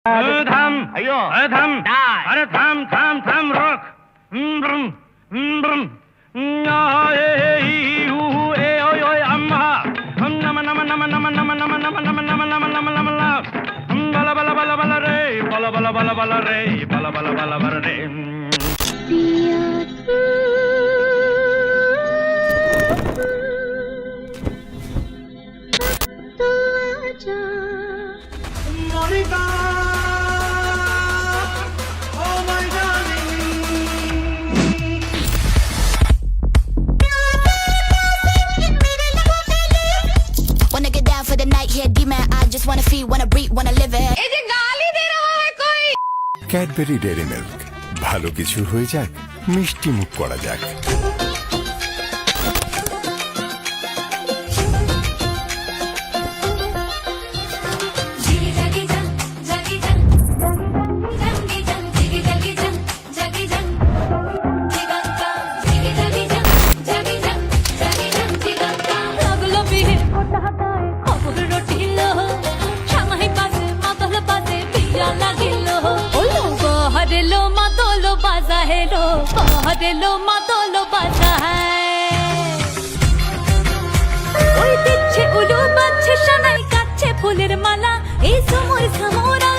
থাম अयो থাম die. আরে থাম থাম থাম রক ব্রুম ব্রুম ওই ওই আম্মা নম নম নম নম নম নম নম নম নম নম নম নম বলা বলা বলা বলা রে বলা বলা বলা বলা রে বলা বলা বলা বলা রে Monica, oh my darling. Wanna get down for the night, yeah, demon. I just wanna feel, wanna breathe, wanna live it. Cadbury dairy milk, ভালো কিছু হয়ে যাক, মিষ্টি মুখ করা যাক। হেলো মাদলো বাজা ওই দিচ্ছে উলু বাজছে সানাই কাচ্ছে ফুলের মালা এই সময় সামোরা